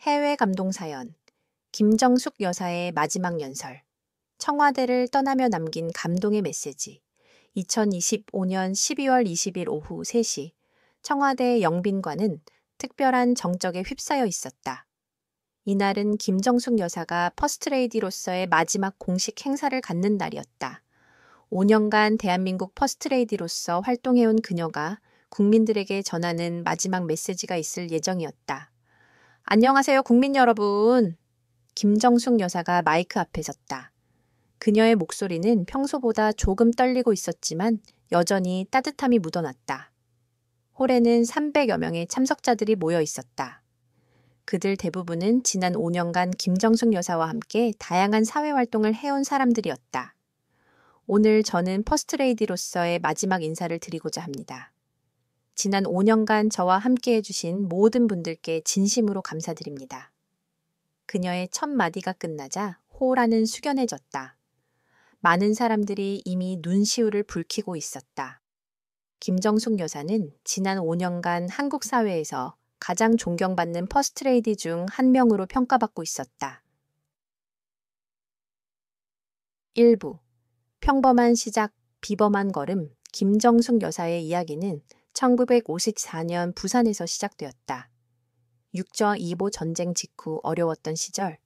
해외 감동 사연. 김정숙 여사의 마지막 연설. 청와대를 떠나며 남긴 감동의 메시지. 2025년 12월 20일 오후 3시 청와대 영빈관은 특별한 정적에 휩싸여 있었다. 이날은 김정숙 여사가 퍼스트레이디로서의 마지막 공식 행사를 갖는 날이었다. 5년간 대한민국 퍼스트레이디로서 활동해온 그녀가 국민들에게 전하는 마지막 메시지가 있을 예정이었다. 안녕하세요, 국민 여러분. 김정숙 여사가 마이크 앞에 섰다. 그녀의 목소리는 평소보다 조금 떨리고 있었지만 여전히 따뜻함이 묻어났다. 홀에는 300여 명의 참석자들이 모여 있었다. 그들 대부분은 지난 5년간 김정숙 여사와 함께 다양한 사회활동을 해온 사람들이었다. 오늘 저는 퍼스트레이디로서의 마지막 인사를 드리고자 합니다. 지난 5년간 저와 함께 해주신 모든 분들께 진심으로 감사드립니다. 그녀의 첫 마디가 끝나자 홀안은 숙연해졌다. 많은 사람들이 이미 눈시울을 붉히고 있었다. 김정숙 여사는 지난 5년간 한국 사회에서 가장 존경받는 퍼스트레이디 중 한 명으로 평가받고 있었다. 1부. 평범한 시작, 비범한 걸음, 김정숙 여사의 이야기는 1954년 부산에서 시작되었다. 6.25 전쟁 직후 어려웠던 시절,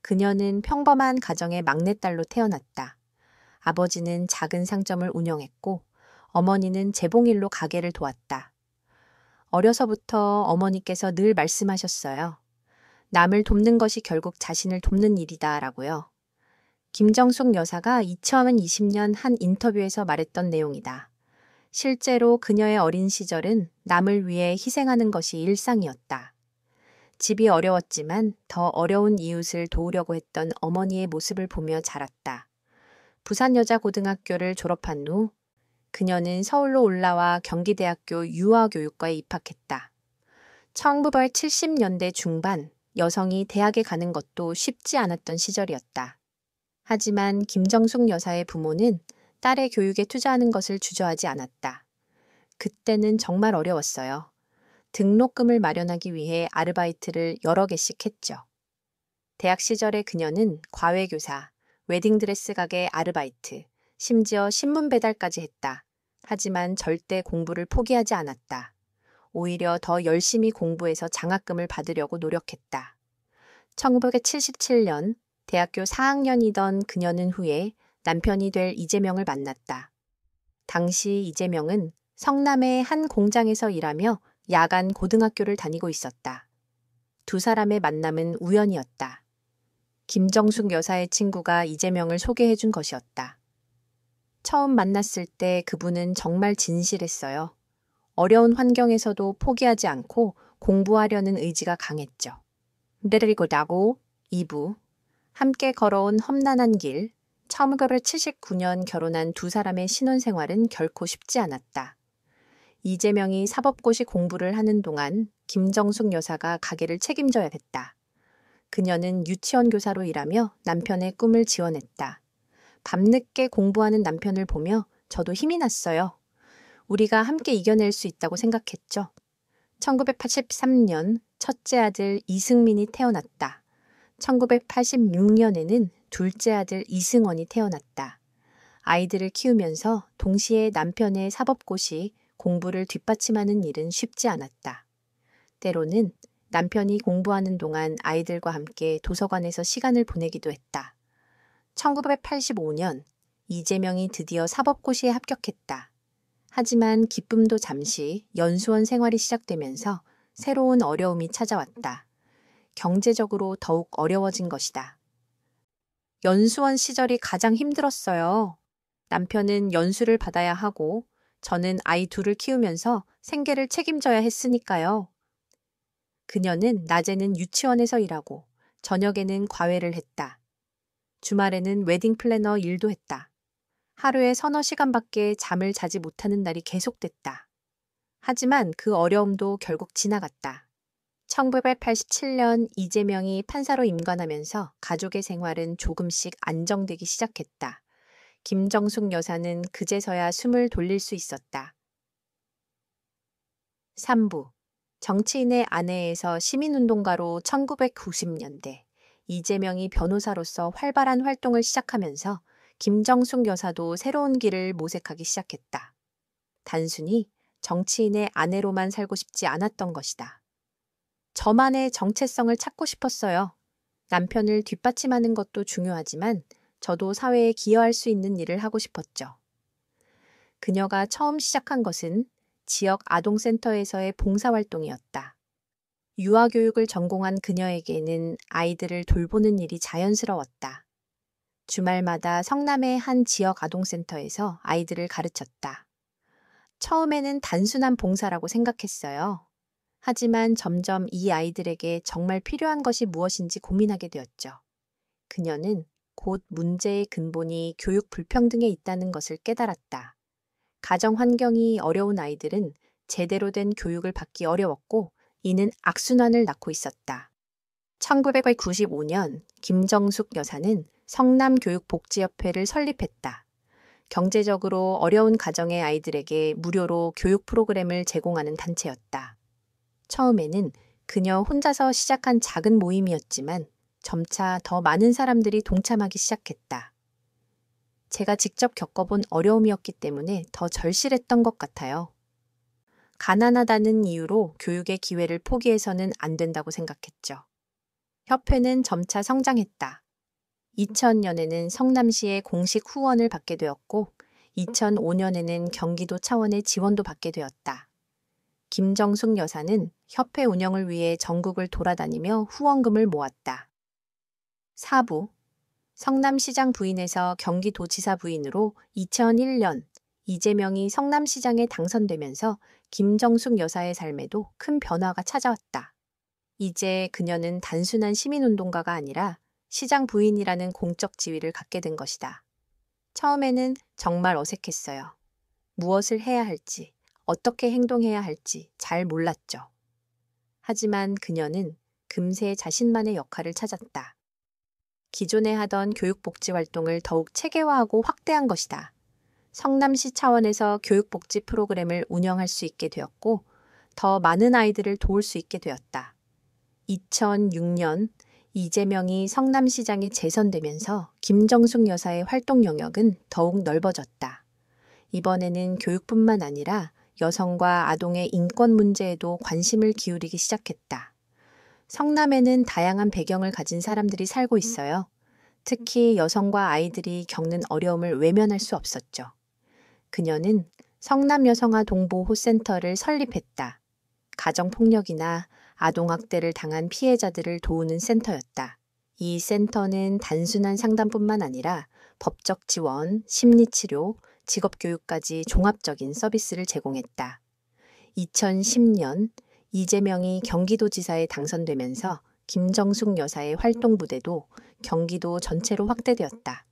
그녀는 평범한 가정의 막내딸로 태어났다. 아버지는 작은 상점을 운영했고, 어머니는 재봉일로 가게를 도왔다. 어려서부터 어머니께서 늘 말씀하셨어요. 남을 돕는 것이 결국 자신을 돕는 일이다 라고요. 김정숙 여사가 2020년 한 인터뷰에서 말했던 내용이다. 실제로 그녀의 어린 시절은 남을 위해 희생하는 것이 일상이었다. 집이 어려웠지만 더 어려운 이웃을 도우려고 했던 어머니의 모습을 보며 자랐다. 부산여자고등학교를 졸업한 후 그녀는 서울로 올라와 경기대학교 유아교육과에 입학했다. 1970년대 중반 여성이 대학에 가는 것도 쉽지 않았던 시절이었다. 하지만 김정숙 여사의 부모는 딸의 교육에 투자하는 것을 주저하지 않았다. 그때는 정말 어려웠어요. 등록금을 마련하기 위해 아르바이트를 여러 개씩 했죠. 대학 시절에 그녀는 과외교사, 웨딩드레스 가게 아르바이트, 심지어 신문 배달까지 했다. 하지만 절대 공부를 포기하지 않았다. 오히려 더 열심히 공부해서 장학금을 받으려고 노력했다. 1977년 대학교 4학년이던 그녀는 후에 남편이 될 이재명을 만났다. 당시 이재명은 성남의 한 공장에서 일하며 야간 고등학교를 다니고 있었다. 두 사람의 만남은 우연이었다. 김정숙 여사의 친구가 이재명을 소개해 준 것이었다. 처음 만났을 때 그분은 정말 진실했어요. 어려운 환경에서도 포기하지 않고 공부하려는 의지가 강했죠. 그리고 나고 2부. 함께 걸어온 험난한 길. 1979년 결혼한 두 사람의 신혼생활은 결코 쉽지 않았다. 이재명이 사법고시 공부를 하는 동안 김정숙 여사가 가게를 책임져야 했다. 그녀는 유치원 교사로 일하며 남편의 꿈을 지원했다. 밤늦게 공부하는 남편을 보며 저도 힘이 났어요. 우리가 함께 이겨낼 수 있다고 생각했죠. 1983년 첫째 아들 이승민이 태어났다. 1986년에는 둘째 아들 이승원이 태어났다. 아이들을 키우면서 동시에 남편의 사법고시 공부를 뒷받침하는 일은 쉽지 않았다. 때로는 남편이 공부하는 동안 아이들과 함께 도서관에서 시간을 보내기도 했다. 1985년 이재명이 드디어 사법고시에 합격했다. 하지만 기쁨도 잠시 연수원 생활이 시작되면서 새로운 어려움이 찾아왔다. 경제적으로 더욱 어려워진 것이다. 연수원 시절이 가장 힘들었어요. 남편은 연수를 받아야 하고 저는 아이 둘을 키우면서 생계를 책임져야 했으니까요. 그녀는 낮에는 유치원에서 일하고 저녁에는 과외를 했다. 주말에는 웨딩 플래너 일도 했다. 하루에 서너 시간밖에 잠을 자지 못하는 날이 계속됐다. 하지만 그 어려움도 결국 지나갔다. 1987년 이재명이 판사로 임관하면서 가족의 생활은 조금씩 안정되기 시작했다. 김정숙 여사는 그제서야 숨을 돌릴 수 있었다. 3부. 정치인의 아내에서 시민운동가로 1990년대 이재명이 변호사로서 활발한 활동을 시작하면서 김정숙 여사도 새로운 길을 모색하기 시작했다. 단순히 정치인의 아내로만 살고 싶지 않았던 것이다. 저만의 정체성을 찾고 싶었어요. 남편을 뒷받침하는 것도 중요하지만 저도 사회에 기여할 수 있는 일을 하고 싶었죠. 그녀가 처음 시작한 것은 지역 아동센터에서의 봉사활동이었다. 유아교육을 전공한 그녀에게는 아이들을 돌보는 일이 자연스러웠다. 주말마다 성남의 한 지역 아동센터에서 아이들을 가르쳤다. 처음에는 단순한 봉사라고 생각했어요. 하지만 점점 이 아이들에게 정말 필요한 것이 무엇인지 고민하게 되었죠. 그녀는 곧 문제의 근본이 교육 불평등에 있다는 것을 깨달았다. 가정 환경이 어려운 아이들은 제대로 된 교육을 받기 어려웠고 이는 악순환을 낳고 있었다. 1995년 김정숙 여사는 성남교육복지협회를 설립했다. 경제적으로 어려운 가정의 아이들에게 무료로 교육 프로그램을 제공하는 단체였다. 처음에는 그녀 혼자서 시작한 작은 모임이었지만 점차 더 많은 사람들이 동참하기 시작했다. 제가 직접 겪어본 어려움이었기 때문에 더 절실했던 것 같아요. 가난하다는 이유로 교육의 기회를 포기해서는 안 된다고 생각했죠. 협회는 점차 성장했다. 2000년에는 성남시의 공식 후원을 받게 되었고 2005년에는 경기도 차원의 지원도 받게 되었다. 김정숙 여사는 협회 운영을 위해 전국을 돌아다니며 후원금을 모았다. 4부 성남시장 부인에서 경기도지사 부인으로 2001년 이재명이 성남시장에 당선되면서 김정숙 여사의 삶에도 큰 변화가 찾아왔다. 이제 그녀는 단순한 시민운동가가 아니라 시장 부인이라는 공적 지위를 갖게 된 것이다. 처음에는 정말 어색했어요. 무엇을 해야 할지, 어떻게 행동해야 할지 잘 몰랐죠. 하지만 그녀는 금세 자신만의 역할을 찾았다. 기존에 하던 교육복지 활동을 더욱 체계화하고 확대한 것이다. 성남시 차원에서 교육복지 프로그램을 운영할 수 있게 되었고 더 많은 아이들을 도울 수 있게 되었다. 2006년 이재명이 성남시장에 재선되면서 김정숙 여사의 활동 영역은 더욱 넓어졌다. 이번에는 교육뿐만 아니라 여성과 아동의 인권 문제에도 관심을 기울이기 시작했다. 성남에는 다양한 배경을 가진 사람들이 살고 있어요. 특히 여성과 아이들이 겪는 어려움을 외면할 수 없었죠. 그녀는 성남여성아동보호센터를 설립했다. 가정폭력이나 아동학대를 당한 피해자들을 도우는 센터였다. 이 센터는 단순한 상담뿐만 아니라 법적 지원, 심리치료, 직업교육까지 종합적인 서비스를 제공했다. 2010년 이재명이 경기도지사에 당선되면서 김정숙 여사의 활동 부대도 경기도 전체로 확대되었다.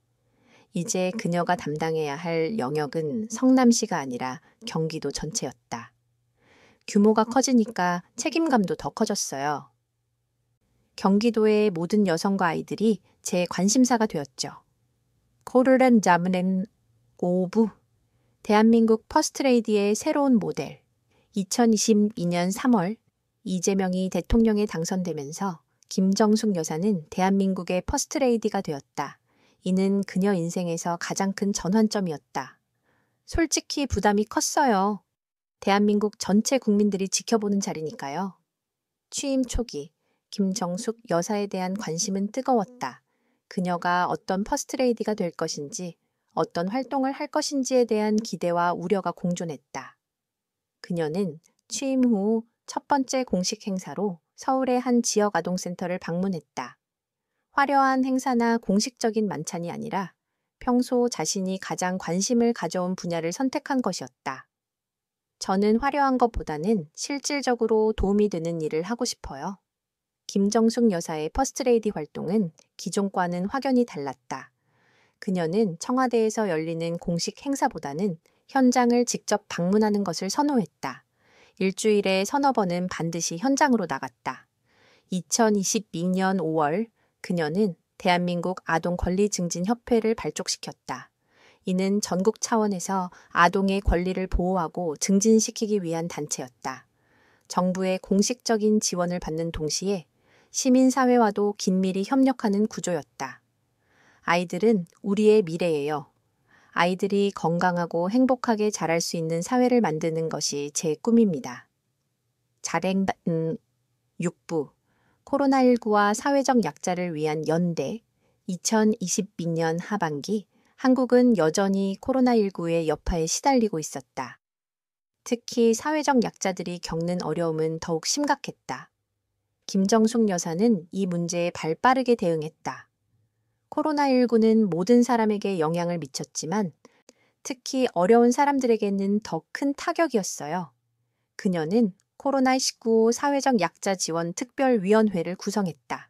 이제 그녀가 담당해야 할 영역은 성남시가 아니라 경기도 전체였다. 규모가 커지니까 책임감도 더 커졌어요. 경기도의 모든 여성과 아이들이 제 관심사가 되었죠. 코르렌 자문엔 오부 대한민국 퍼스트레이디의 새로운 모델 2022년 3월 이재명이 대통령에 당선되면서 김정숙 여사는 대한민국의 퍼스트레이디가 되었다. 이는 그녀 인생에서 가장 큰 전환점이었다. 솔직히 부담이 컸어요. 대한민국 전체 국민들이 지켜보는 자리니까요. 취임 초기 김정숙 여사에 대한 관심은 뜨거웠다. 그녀가 어떤 퍼스트레이디가 될 것인지, 어떤 활동을 할 것인지에 대한 기대와 우려가 공존했다. 그녀는 취임 후 첫 번째 공식 행사로 서울의 한 지역 아동센터를 방문했다. 화려한 행사나 공식적인 만찬이 아니라 평소 자신이 가장 관심을 가져온 분야를 선택한 것이었다. 저는 화려한 것보다는 실질적으로 도움이 되는 일을 하고 싶어요. 김정숙 여사의 퍼스트레이디 활동은 기존과는 확연히 달랐다. 그녀는 청와대에서 열리는 공식 행사보다는 현장을 직접 방문하는 것을 선호했다. 일주일에 서너 번은 반드시 현장으로 나갔다. 2022년 5월 그녀는 대한민국 아동권리증진협회를 발족시켰다. 이는 전국 차원에서 아동의 권리를 보호하고 증진시키기 위한 단체였다. 정부의 공식적인 지원을 받는 동시에 시민사회와도 긴밀히 협력하는 구조였다. 아이들은 우리의 미래예요. 아이들이 건강하고 행복하게 자랄 수 있는 사회를 만드는 것이 제 꿈입니다. 잘행받은 6부 코로나19와 사회적 약자를 위한 연대 2022년 하반기 한국은 여전히 코로나19의 여파에 시달리고 있었다. 특히 사회적 약자들이 겪는 어려움은 더욱 심각했다. 김정숙 여사는 이 문제에 발빠르게 대응했다. 코로나19는 모든 사람에게 영향을 미쳤지만 특히 어려운 사람들에게는 더 큰 타격이었어요. 그녀는 코로나19 사회적 약자 지원 특별위원회를 구성했다.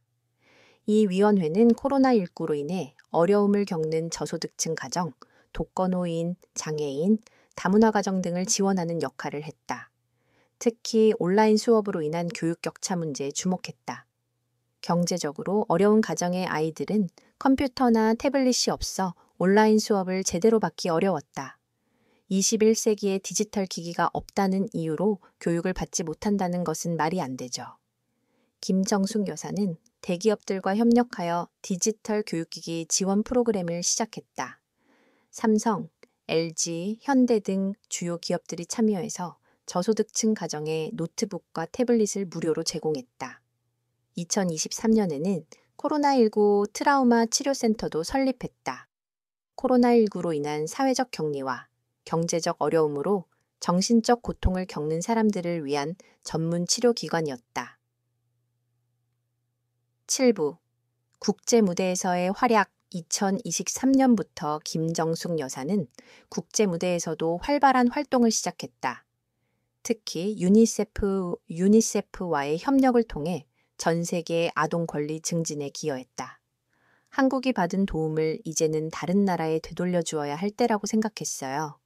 이 위원회는 코로나19로 인해 어려움을 겪는 저소득층 가정, 독거노인, 장애인, 다문화 가정 등을 지원하는 역할을 했다. 특히 온라인 수업으로 인한 교육 격차 문제에 주목했다. 경제적으로 어려운 가정의 아이들은 컴퓨터나 태블릿이 없어 온라인 수업을 제대로 받기 어려웠다. 21세기에 디지털 기기가 없다는 이유로 교육을 받지 못한다는 것은 말이 안 되죠. 김정숙 여사는 대기업들과 협력하여 디지털 교육기기 지원 프로그램을 시작했다. 삼성, LG, 현대 등 주요 기업들이 참여해서 저소득층 가정에 노트북과 태블릿을 무료로 제공했다. 2023년에는 코로나19 트라우마 치료센터도 설립했다. 코로나19로 인한 사회적 격리와 경제적 어려움으로 정신적 고통을 겪는 사람들을 위한 전문 치료기관이었다. 7부 국제무대에서의 활약 2023년부터 김정숙 여사는 국제무대에서도 활발한 활동을 시작했다. 특히 유니세프와의 협력을 통해 전 세계 아동 권리 증진에 기여했다. 한국이 받은 도움을 이제는 다른 나라에 되돌려 주어야 할 때라고 생각했어요.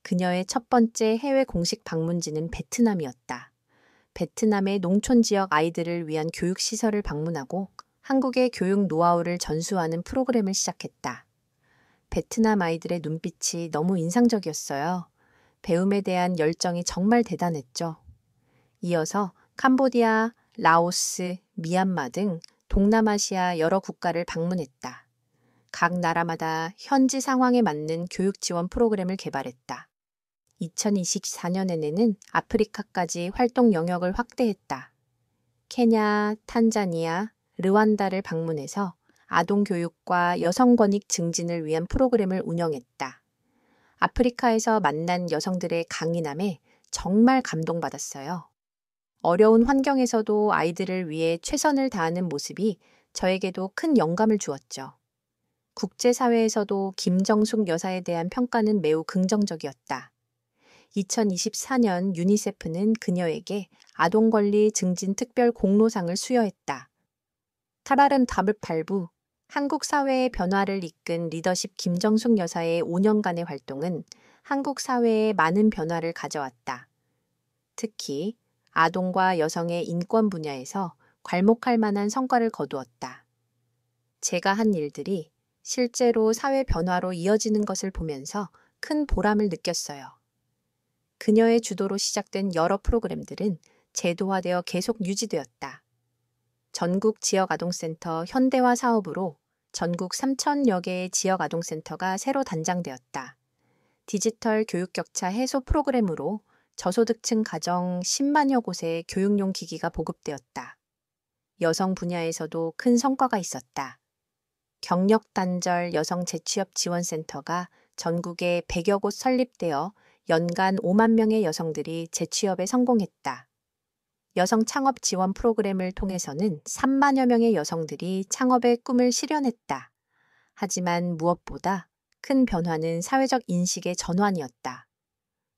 그녀의 첫 번째 해외 공식 방문지는 베트남이었다. 베트남의 농촌 지역 아이들을 위한 교육시설을 방문하고 한국의 교육 노하우를 전수하는 프로그램을 시작했다. 베트남 아이들의 눈빛이 너무 인상적이었어요. 배움에 대한 열정이 정말 대단했죠. 이어서 캄보디아, 라오스, 미얀마 등 동남아시아 여러 국가를 방문했다. 각 나라마다 현지 상황에 맞는 교육 지원 프로그램을 개발했다. 2024년에는 아프리카까지 활동 영역을 확대했다. 케냐, 탄자니아, 르완다를 방문해서 아동 교육과 여성 권익 증진을 위한 프로그램을 운영했다. 아프리카에서 만난 여성들의 강인함에 정말 감동받았어요. 어려운 환경에서도 아이들을 위해 최선을 다하는 모습이 저에게도 큰 영감을 주었죠. 국제사회에서도 김정숙 여사에 대한 평가는 매우 긍정적이었다. 2024년 유니세프는 그녀에게 아동권리 증진 특별 공로상을 수여했다. 타라름 다블팔부 한국 사회의 변화를 이끈 리더십 김정숙 여사의 5년간의 활동은 한국 사회에 많은 변화를 가져왔다. 특히 아동과 여성의 인권 분야에서 괄목할 만한 성과를 거두었다. 제가 한 일들이 실제로 사회 변화로 이어지는 것을 보면서 큰 보람을 느꼈어요. 그녀의 주도로 시작된 여러 프로그램들은 제도화되어 계속 유지되었다. 전국 지역아동센터 현대화 사업으로 전국 3,000여 개의 지역아동센터가 새로 단장되었다. 디지털 교육격차 해소 프로그램으로 저소득층 가정 10만여 곳에 교육용 기기가 보급되었다. 여성 분야에서도 큰 성과가 있었다. 경력단절 여성 재취업 지원센터가 전국에 100여 곳 설립되어 연간 5만 명의 여성들이 재취업에 성공했다. 여성 창업 지원 프로그램을 통해서는 3만여 명의 여성들이 창업의 꿈을 실현했다. 하지만 무엇보다 큰 변화는 사회적 인식의 전환이었다.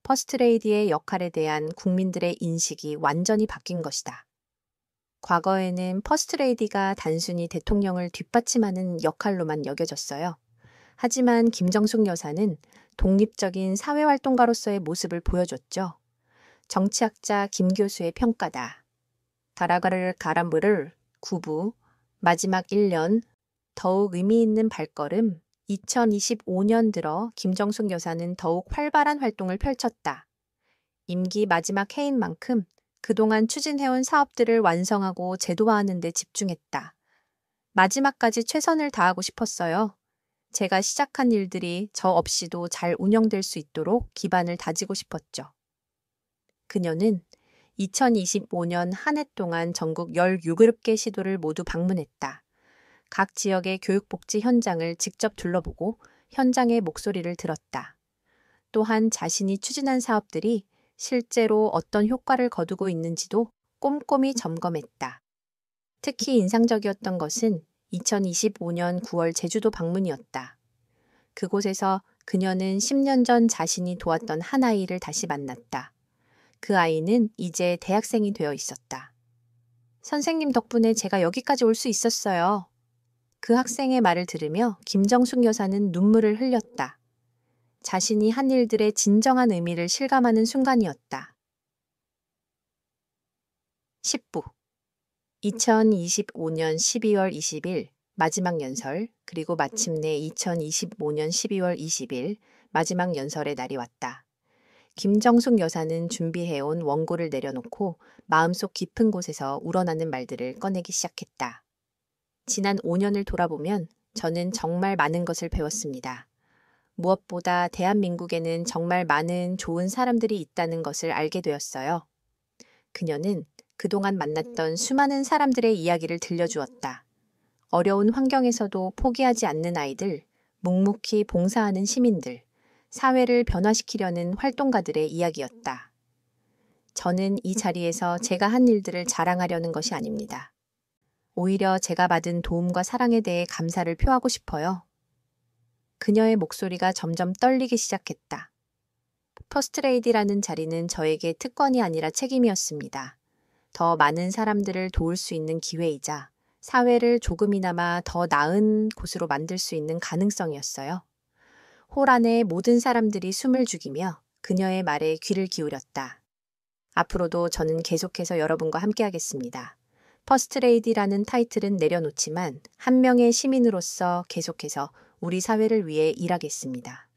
퍼스트레이디의 역할에 대한 국민들의 인식이 완전히 바뀐 것이다. 과거에는 퍼스트레이디가 단순히 대통령을 뒷받침하는 역할로만 여겨졌어요. 하지만 김정숙 여사는 독립적인 사회활동가로서의 모습을 보여줬죠. 정치학자 김 교수의 평가다. 다라가를 가람브를 9부 마지막 1년 더욱 의미 있는 발걸음 2025년 들어 김정숙 여사는 더욱 활발한 활동을 펼쳤다. 임기 마지막 해인 만큼 그동안 추진해온 사업들을 완성하고 제도화하는 데 집중했다. 마지막까지 최선을 다하고 싶었어요. 제가 시작한 일들이 저 없이도 잘 운영될 수 있도록 기반을 다지고 싶었죠. 그녀는 2025년 한 해 동안 전국 17개 시도를 모두 방문했다. 각 지역의 교육복지 현장을 직접 둘러보고 현장의 목소리를 들었다. 또한 자신이 추진한 사업들이 실제로 어떤 효과를 거두고 있는지도 꼼꼼히 점검했다. 특히 인상적이었던 것은 2025년 9월 제주도 방문이었다. 그곳에서 그녀는 10년 전 자신이 도왔던 한 아이를 다시 만났다. 그 아이는 이제 대학생이 되어 있었다. 선생님 덕분에 제가 여기까지 올 수 있었어요. 그 학생의 말을 들으며 김정숙 여사는 눈물을 흘렸다. 자신이 한 일들의 진정한 의미를 실감하는 순간이었다. 10부 2025년 12월 20일 마지막 연설, 그리고 마침내 2025년 12월 20일 마지막 연설의 날이 왔다. 김정숙 여사는 준비해온 원고를 내려놓고 마음속 깊은 곳에서 우러나는 말들을 꺼내기 시작했다. 지난 5년을 돌아보면 저는 정말 많은 것을 배웠습니다. 무엇보다 대한민국에는 정말 많은 좋은 사람들이 있다는 것을 알게 되었어요. 그녀는 그동안 만났던 수많은 사람들의 이야기를 들려주었다. 어려운 환경에서도 포기하지 않는 아이들, 묵묵히 봉사하는 시민들, 사회를 변화시키려는 활동가들의 이야기였다. 저는 이 자리에서 제가 한 일들을 자랑하려는 것이 아닙니다. 오히려 제가 받은 도움과 사랑에 대해 감사를 표하고 싶어요. 그녀의 목소리가 점점 떨리기 시작했다. 퍼스트레이디라는 자리는 저에게 특권이 아니라 책임이었습니다. 더 많은 사람들을 도울 수 있는 기회이자 사회를 조금이나마 더 나은 곳으로 만들 수 있는 가능성이었어요. 홀 안에 모든 사람들이 숨을 죽이며 그녀의 말에 귀를 기울였다. 앞으로도 저는 계속해서 여러분과 함께하겠습니다. 퍼스트레이디라는 타이틀은 내려놓지만 한 명의 시민으로서 계속해서 우리 사회를 위해 일하겠습니다.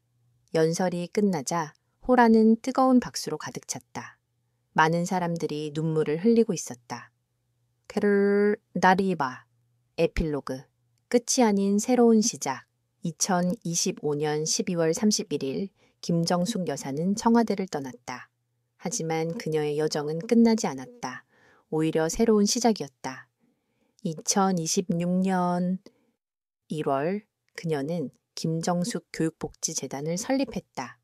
연설이 끝나자 홀안은 뜨거운 박수로 가득 찼다. 많은 사람들이 눈물을 흘리고 있었다. 케르 나리바 에필로그 끝이 아닌 새로운 시작 2025년 12월 31일 김정숙 여사는 청와대를 떠났다. 하지만 그녀의 여정은 끝나지 않았다. 오히려 새로운 시작이었다. 2026년 1월 그녀는 김정숙 교육복지재단을 설립했다.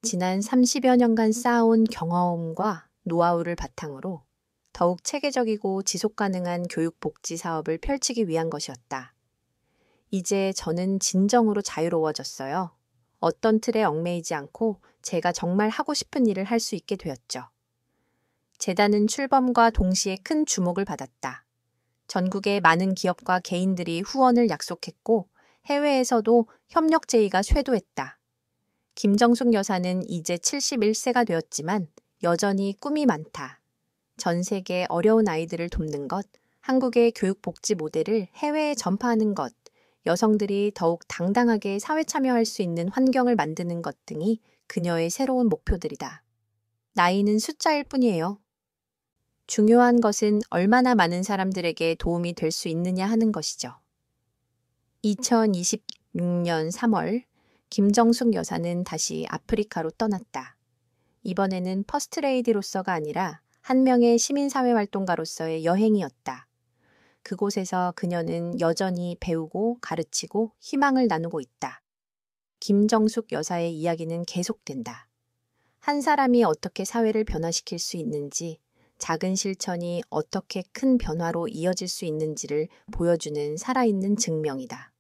지난 30여 년간 쌓아온 경험과 노하우를 바탕으로 더욱 체계적이고 지속가능한 교육복지 사업을 펼치기 위한 것이었다. 이제 저는 진정으로 자유로워졌어요. 어떤 틀에 얽매이지 않고 제가 정말 하고 싶은 일을 할 수 있게 되었죠. 재단은 출범과 동시에 큰 주목을 받았다. 전국의 많은 기업과 개인들이 후원을 약속했고 해외에서도 협력 제의가 쇄도했다. 김정숙 여사는 이제 71세가 되었지만 여전히 꿈이 많다. 전 세계 어려운 아이들을 돕는 것, 한국의 교육복지 모델을 해외에 전파하는 것, 여성들이 더욱 당당하게 사회 참여할 수 있는 환경을 만드는 것 등이 그녀의 새로운 목표들이다. 나이는 숫자일 뿐이에요. 중요한 것은 얼마나 많은 사람들에게 도움이 될 수 있느냐 하는 것이죠. 2026년 3월 김정숙 여사는 다시 아프리카로 떠났다. 이번에는 퍼스트레이디로서가 아니라 한 명의 시민사회 활동가로서의 여행이었다. 그곳에서 그녀는 여전히 배우고 가르치고 희망을 나누고 있다. 김정숙 여사의 이야기는 계속된다. 한 사람이 어떻게 사회를 변화시킬 수 있는지, 작은 실천이 어떻게 큰 변화로 이어질 수 있는지를 보여주는 살아있는 증명이다.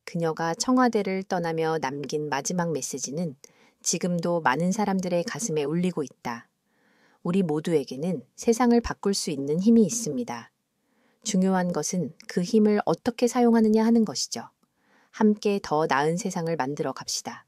그녀가 청와대를 떠나며 남긴 마지막 메시지는 지금도 많은 사람들의 가슴에 울리고 있다. 우리 모두에게는 세상을 바꿀 수 있는 힘이 있습니다. 중요한 것은 그 힘을 어떻게 사용하느냐 하는 것이죠. 함께 더 나은 세상을 만들어 갑시다.